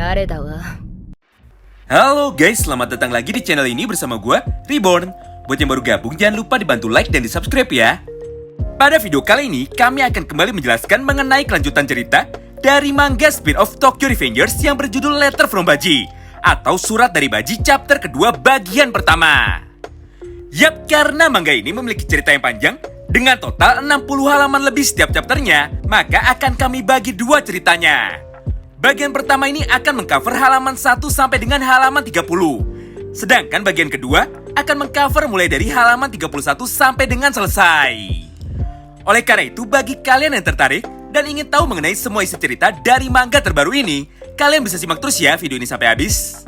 誰だわ。 Halo guys, selamat datang lagi di channel ini bersama gue, Reborn. Buat yang baru gabung, jangan lupa dibantu like dan di subscribe ya. Pada video kali ini, kami akan kembali menjelaskan mengenai kelanjutan cerita dari manga spin-off Tokyo Revengers yang berjudul Letter from Baji, atau Surat dari Baji chapter kedua bagian pertama. Yap, karena manga ini memiliki cerita yang panjang, dengan total 60 halaman lebih setiap chapternya, maka akan kami bagi dua ceritanya. Bagian pertama ini akan mengcover halaman 1 sampai dengan halaman 30. Sedangkan bagian kedua akan mengcover mulai dari halaman 31 sampai dengan selesai. Oleh karena itu, bagi kalian yang tertarik dan ingin tahu mengenai semua isi cerita dari manga terbaru ini, kalian bisa simak terus ya video ini sampai habis.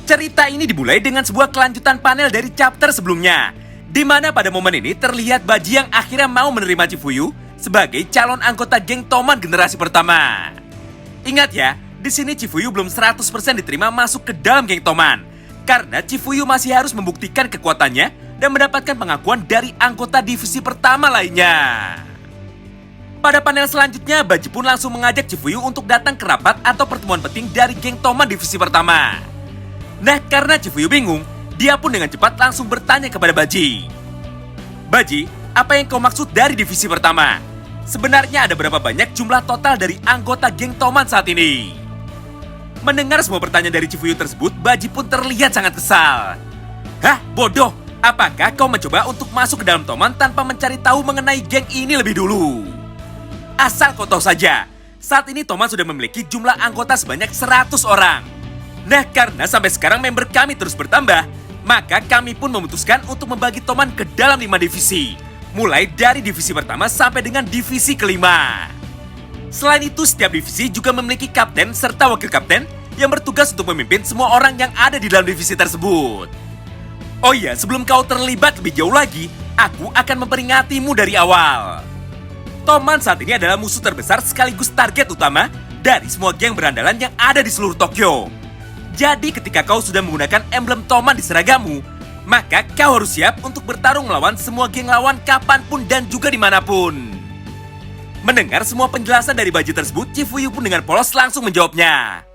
Cerita ini dimulai dengan sebuah kelanjutan panel dari chapter sebelumnya, di mana pada momen ini terlihat Baji yang akhirnya mau menerima Chifuyu sebagai calon anggota geng Toman generasi pertama. Ingat ya, di sini Chifuyu belum 100% diterima masuk ke dalam geng Toman, karena Chifuyu masih harus membuktikan kekuatannya dan mendapatkan pengakuan dari anggota divisi pertama lainnya. Pada panel selanjutnya, Baji pun langsung mengajak Chifuyu untuk datang ke rapat atau pertemuan penting dari geng Toman divisi pertama. Nah, karena Chifuyu bingung, dia pun dengan cepat langsung bertanya kepada Baji. Baji, apa yang kau maksud dari divisi pertama? Sebenarnya ada berapa banyak jumlah total dari anggota geng Toman saat ini? Mendengar semua pertanyaan dari Chifuyu tersebut, Baji pun terlihat sangat kesal. Hah, bodoh! Apakah kau mencoba untuk masuk ke dalam Toman tanpa mencari tahu mengenai geng ini lebih dulu? Asal kau tahu saja, saat ini Toman sudah memiliki jumlah anggota sebanyak 100 orang. Nah, karena sampai sekarang member kami terus bertambah, maka kami pun memutuskan untuk membagi Toman ke dalam 5 divisi, mulai dari divisi pertama sampai dengan divisi kelima. Selain itu, setiap divisi juga memiliki kapten serta wakil kapten yang bertugas untuk memimpin semua orang yang ada di dalam divisi tersebut. Oh iya, sebelum kau terlibat lebih jauh lagi, aku akan memperingatimu dari awal. Toman saat ini adalah musuh terbesar sekaligus target utama dari semua geng berandalan yang ada di seluruh Tokyo. Jadi ketika kau sudah menggunakan emblem Toman di seragammu, maka kau harus siap untuk bertarung melawan semua geng lawan kapanpun dan juga dimanapun. Mendengar semua penjelasan dari Baji tersebut, Chifuyu pun dengan polos langsung menjawabnya.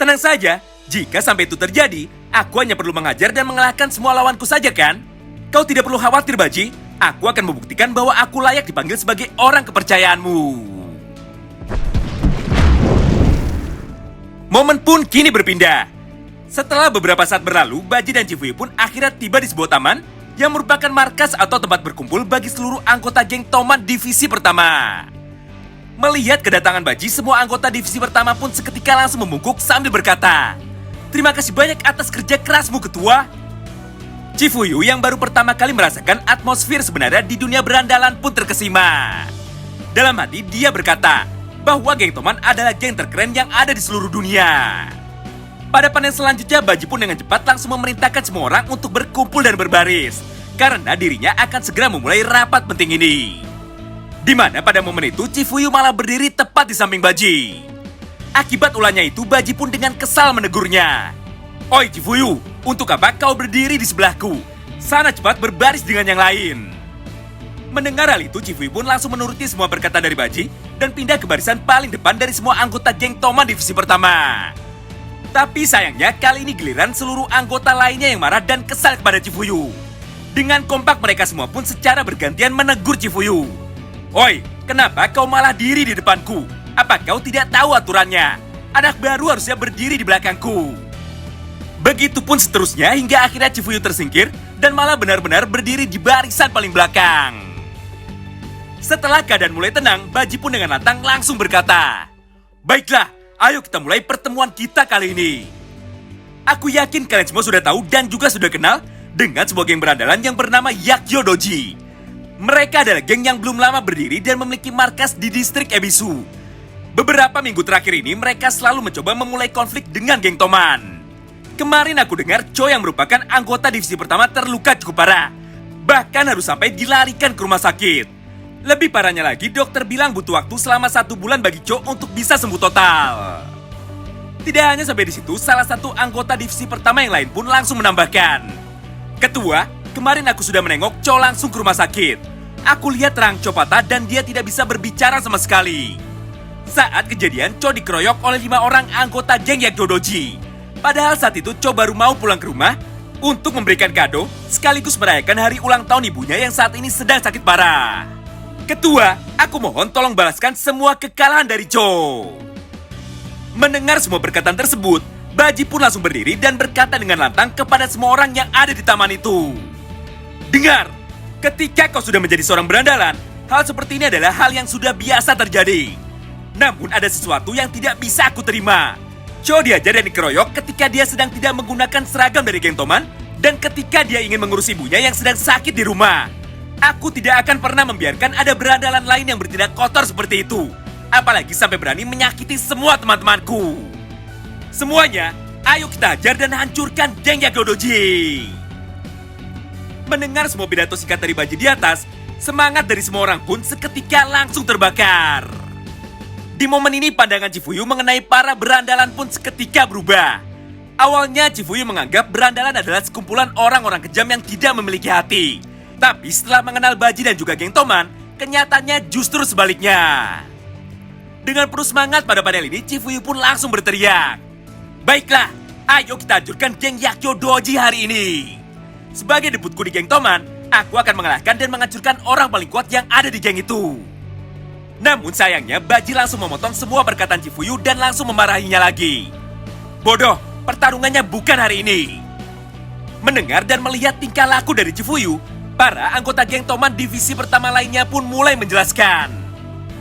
Tenang saja, jika sampai itu terjadi, aku hanya perlu mengajar dan mengalahkan semua lawanku saja kan? Kau tidak perlu khawatir Baji, aku akan membuktikan bahwa aku layak dipanggil sebagai orang kepercayaanmu. Momen pun kini berpindah. Setelah beberapa saat berlalu, Baji dan Chifuyu pun akhirnya tiba di sebuah taman yang merupakan markas atau tempat berkumpul bagi seluruh anggota geng Toman divisi pertama. Melihat kedatangan Baji, semua anggota divisi pertama pun seketika langsung membungkuk sambil berkata, "Terima kasih banyak atas kerja kerasmu, Ketua." Chifuyu yang baru pertama kali merasakan atmosfer sebenarnya di dunia berandalan pun terkesima. Dalam hati dia berkata bahwa geng Toman adalah geng terkeren yang ada di seluruh dunia. Pada panel selanjutnya, Baji pun dengan cepat langsung memerintahkan semua orang untuk berkumpul dan berbaris, karena dirinya akan segera memulai rapat penting ini. Di mana pada momen itu, Chifuyu malah berdiri tepat di samping Baji. Akibat ulahnya itu, Baji pun dengan kesal menegurnya. "Oi Chifuyu, untuk apa kau berdiri di sebelahku? Sana cepat berbaris dengan yang lain." Mendengar hal itu, Chifuyu pun langsung menuruti semua perkataan dari Baji dan pindah ke barisan paling depan dari semua anggota geng Toman divisi pertama. Tapi sayangnya kali ini giliran seluruh anggota lainnya yang marah dan kesal kepada Chifuyu. Dengan kompak mereka semua pun secara bergantian menegur Chifuyu. "Oi, kenapa kau malah diri di depanku? Apa kau tidak tahu aturannya? Anak baru harusnya berdiri di belakangku." Begitupun seterusnya hingga akhirnya Chifuyu tersingkir dan malah benar-benar berdiri di barisan paling belakang. Setelah keadaan mulai tenang, Baji pun dengan lantang langsung berkata, "Baiklah, ayo kita mulai pertemuan kita kali ini. Aku yakin kalian semua sudah tahu dan juga sudah kenal dengan sebuah geng berandalan yang bernama Yakyo Doji. Mereka adalah geng yang belum lama berdiri dan memiliki markas di distrik Ebisu. Beberapa minggu terakhir ini mereka selalu mencoba memulai konflik dengan geng Toman. Kemarin aku dengar Cho yang merupakan anggota divisi pertama terluka cukup parah. Bahkan harus sampai dilarikan ke rumah sakit. Lebih parahnya lagi, dokter bilang butuh waktu selama 1 bulan bagi Cho untuk bisa sembuh total." Tidak hanya sampai di situ, salah satu anggota divisi pertama yang lain pun langsung menambahkan, "Ketua, kemarin aku sudah menengok Cho langsung ke rumah sakit. Aku lihat rahang Cho patah dan dia tidak bisa berbicara sama sekali. Saat kejadian, Cho dikeroyok oleh 5 orang anggota geng Yakyo Doji. Padahal saat itu Cho baru mau pulang ke rumah untuk memberikan kado sekaligus merayakan hari ulang tahun ibunya yang saat ini sedang sakit parah. Ketua, aku mohon tolong balaskan semua kekalahan dari Cho. Mendengar semua perkataan tersebut, Baji pun langsung berdiri dan berkata dengan lantang kepada semua orang yang ada di taman itu. Dengar, ketika kau sudah menjadi seorang berandalan, hal seperti ini adalah hal yang sudah biasa terjadi. Namun ada sesuatu yang tidak bisa aku terima. Cho diajar dan dikeroyok ketika dia sedang tidak menggunakan seragam dari geng Toman dan ketika dia ingin mengurus ibunya yang sedang sakit di rumah. Aku tidak akan pernah membiarkan ada berandalan lain yang bertindak kotor seperti itu. Apalagi sampai berani menyakiti semua teman-temanku. Semuanya, ayo kita hajar dan hancurkan geng Yakyo Doji. Mendengar semua pidato singkat dari Baji di atas, semangat dari semua orang pun seketika langsung terbakar. Di momen ini pandangan Chifuyu mengenai para berandalan pun seketika berubah. Awalnya Chifuyu menganggap berandalan adalah sekumpulan orang-orang kejam yang tidak memiliki hati. Tapi setelah mengenal Baji dan juga geng Toman, kenyataannya justru sebaliknya. Dengan penuh semangat pada panel ini, Chifuyu pun langsung berteriak. Baiklah, ayo kita hancurkan geng Yakyo Doji hari ini. Sebagai debutku di geng Toman, aku akan mengalahkan dan menghancurkan orang paling kuat yang ada di geng itu. Namun sayangnya, Baji langsung memotong semua perkataan Chifuyu dan langsung memarahinya lagi. Bodoh, pertarungannya bukan hari ini. Mendengar dan melihat tingkah laku dari Chifuyu, para anggota geng Toman divisi pertama lainnya pun mulai menjelaskan.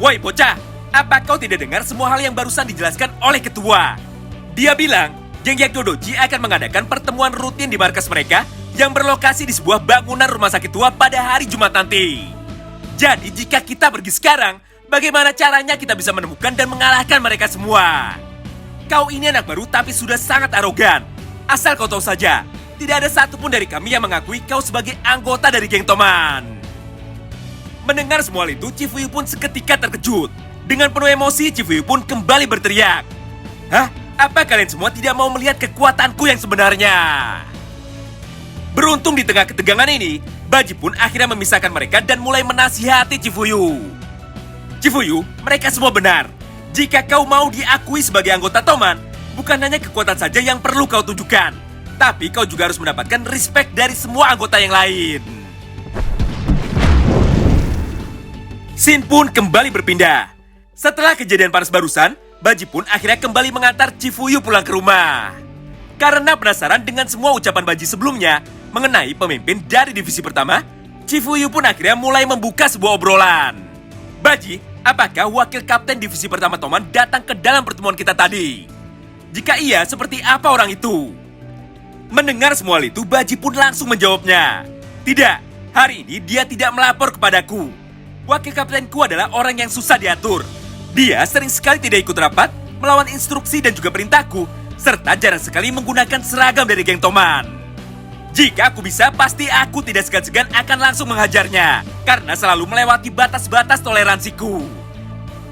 Woi bocah, apa kau tidak dengar semua hal yang barusan dijelaskan oleh ketua? Dia bilang, geng Yakyo Doji akan mengadakan pertemuan rutin di markas mereka yang berlokasi di sebuah bangunan rumah sakit tua pada hari Jumat nanti. Jadi jika kita pergi sekarang, bagaimana caranya kita bisa menemukan dan mengalahkan mereka semua? Kau ini anak baru tapi sudah sangat arogan. Asal kau tahu saja, tidak ada satupun dari kami yang mengakui kau sebagai anggota dari geng Toman. Mendengar semua hal itu, Chifuyu pun seketika terkejut. Dengan penuh emosi, Chifuyu pun kembali berteriak. Hah? Apa kalian semua tidak mau melihat kekuatanku yang sebenarnya? Beruntung di tengah ketegangan ini, Baji pun akhirnya memisahkan mereka dan mulai menasihati Chifuyu. Chifuyu, mereka semua benar. Jika kau mau diakui sebagai anggota Toman, bukan hanya kekuatan saja yang perlu kau tunjukkan, tapi kau juga harus mendapatkan respect dari semua anggota yang lain. Scene pun kembali berpindah. Setelah kejadian panas barusan, Baji pun akhirnya kembali mengantar Chifuyu pulang ke rumah. Karena penasaran dengan semua ucapan Baji sebelumnya mengenai pemimpin dari divisi pertama, Chifuyu pun akhirnya mulai membuka sebuah obrolan. Baji, apakah wakil kapten divisi pertama Toman datang ke dalam pertemuan kita tadi? Jika iya, seperti apa orang itu? Mendengar semua hal itu, Baji pun langsung menjawabnya. Tidak, hari ini dia tidak melapor kepadaku. Wakil kaptenku adalah orang yang susah diatur. Dia sering sekali tidak ikut rapat, melawan instruksi dan juga perintahku, serta jarang sekali menggunakan seragam dari geng Toman. Jika aku bisa, pasti aku tidak segan-segan akan langsung menghajarnya, karena selalu melewati batas-batas toleransiku.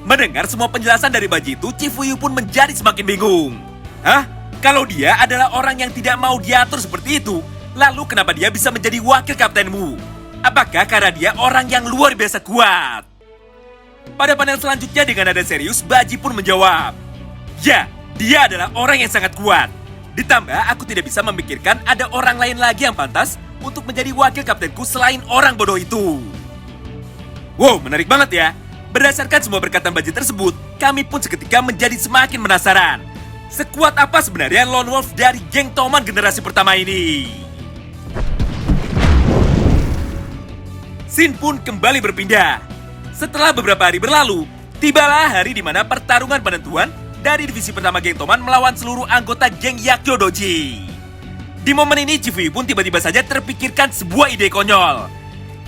Mendengar semua penjelasan dari Baji itu, Chifuyu pun menjadi semakin bingung. Hah? Kalau dia adalah orang yang tidak mau diatur seperti itu, lalu kenapa dia bisa menjadi wakil kaptenmu? Apakah karena dia orang yang luar biasa kuat? Pada panel selanjutnya dengan nada serius, Baji pun menjawab. Ya, dia adalah orang yang sangat kuat. Ditambah aku tidak bisa memikirkan ada orang lain lagi yang pantas untuk menjadi wakil kaptenku selain orang bodoh itu. Wow, menarik banget ya. Berdasarkan semua perkataan Baji tersebut, kami pun seketika menjadi semakin penasaran. Sekuat apa sebenarnya Lone Wolf dari geng Toman generasi pertama ini? Scene pun kembali berpindah. Setelah beberapa hari berlalu, tibalah hari di mana pertarungan penentuan dari divisi pertama geng Toman melawan seluruh anggota geng Yakyo Doji. Di momen ini, Chifuyu pun tiba-tiba saja terpikirkan sebuah ide konyol.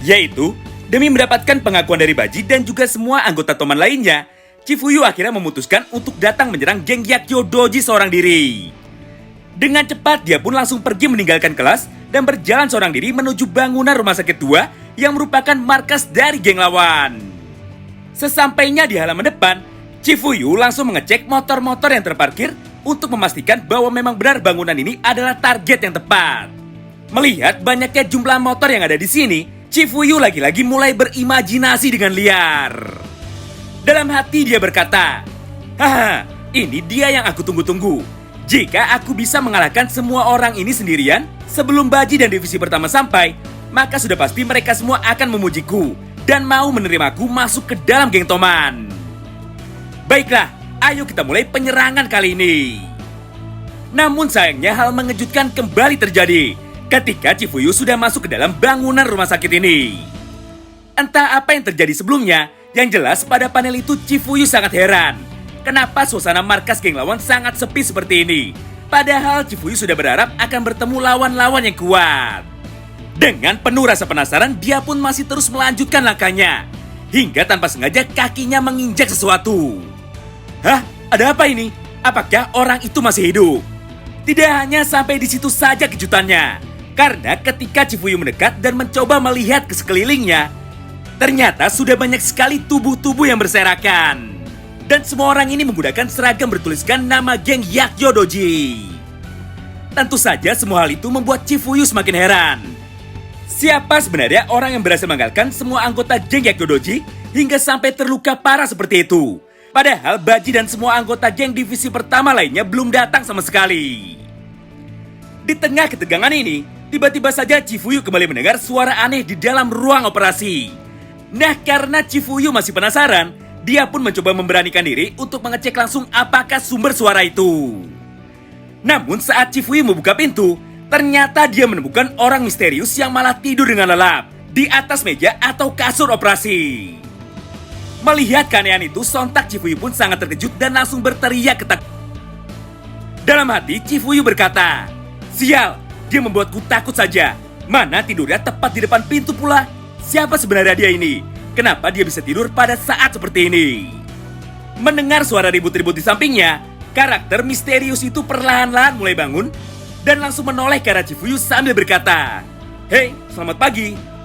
Yaitu, demi mendapatkan pengakuan dari Baji dan juga semua anggota Toman lainnya, Chifuyu akhirnya memutuskan untuk datang menyerang geng Yakyo Doji seorang diri. Dengan cepat, dia pun langsung pergi meninggalkan kelas dan berjalan seorang diri menuju bangunan rumah sakit tua yang merupakan markas dari geng lawan. Sesampainya di halaman depan, Chifuyu langsung mengecek motor-motor yang terparkir untuk memastikan bahwa memang benar bangunan ini adalah target yang tepat. Melihat banyaknya jumlah motor yang ada di sini, Chifuyu lagi-lagi mulai berimajinasi dengan liar. Dalam hati dia berkata, Haha, ini dia yang aku tunggu-tunggu. Jika aku bisa mengalahkan semua orang ini sendirian, sebelum Baji dan divisi pertama sampai, maka sudah pasti mereka semua akan memujiku dan mau menerimaku masuk ke dalam geng Toman. Baiklah, ayo kita mulai penyerangan kali ini. Namun sayangnya hal mengejutkan kembali terjadi ketika Chifuyu sudah masuk ke dalam bangunan rumah sakit ini. Entah apa yang terjadi sebelumnya, yang jelas pada panel itu Chifuyu sangat heran. Kenapa suasana markas geng lawan sangat sepi seperti ini? Padahal Chifuyu sudah berharap akan bertemu lawan-lawan yang kuat. Dengan penuh rasa penasaran, dia pun masih terus melanjutkan langkahnya. Hingga tanpa sengaja kakinya menginjak sesuatu. Hah? Ada apa ini? Apakah orang itu masih hidup? Tidak hanya sampai di situ saja kejutannya. Karena ketika Chifuyu mendekat dan mencoba melihat ke sekelilingnya, ternyata sudah banyak sekali tubuh-tubuh yang berserakan. Dan semua orang ini menggunakan seragam bertuliskan nama geng Yakyo Doji. Tentu saja semua hal itu membuat Chifuyu semakin heran. Siapa sebenarnya orang yang berhasil menggalakkan semua anggota geng Yakyo Doji hingga sampai terluka parah seperti itu? Padahal Baji dan semua anggota geng divisi pertama lainnya belum datang sama sekali. Di tengah ketegangan ini, tiba-tiba saja Chifuyu kembali mendengar suara aneh di dalam ruang operasi. Nah, karena Chifuyu masih penasaran, dia pun mencoba memberanikan diri untuk mengecek langsung apakah sumber suara itu. Namun saat Chifuyu membuka pintu, ternyata dia menemukan orang misterius yang malah tidur dengan lelap di atas meja atau kasur operasi. Melihat keanehan itu, sontak Chifuyu pun sangat terkejut dan langsung berteriak ketakutan. Dalam hati, Chifuyu berkata, "Sial, dia membuatku takut saja. Mana tidurnya tepat di depan pintu pula. Siapa sebenarnya dia ini? Kenapa dia bisa tidur pada saat seperti ini?" Mendengar suara ribut-ribut di sampingnya, karakter misterius itu perlahan-lahan mulai bangun dan langsung menoleh ke arah Chifuyu sambil berkata, "Hei, selamat pagi."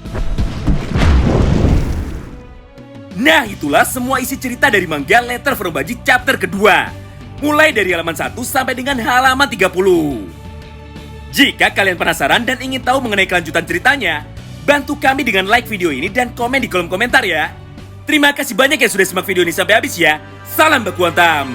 Nah, itulah semua isi cerita dari manga Letter from Baji chapter kedua. Mulai dari halaman 1 sampai dengan halaman 30. Jika kalian penasaran dan ingin tahu mengenai kelanjutan ceritanya, bantu kami dengan like video ini dan komen di kolom komentar ya. Terima kasih banyak yang sudah simak video ini sampai habis ya. Salam baku hantam.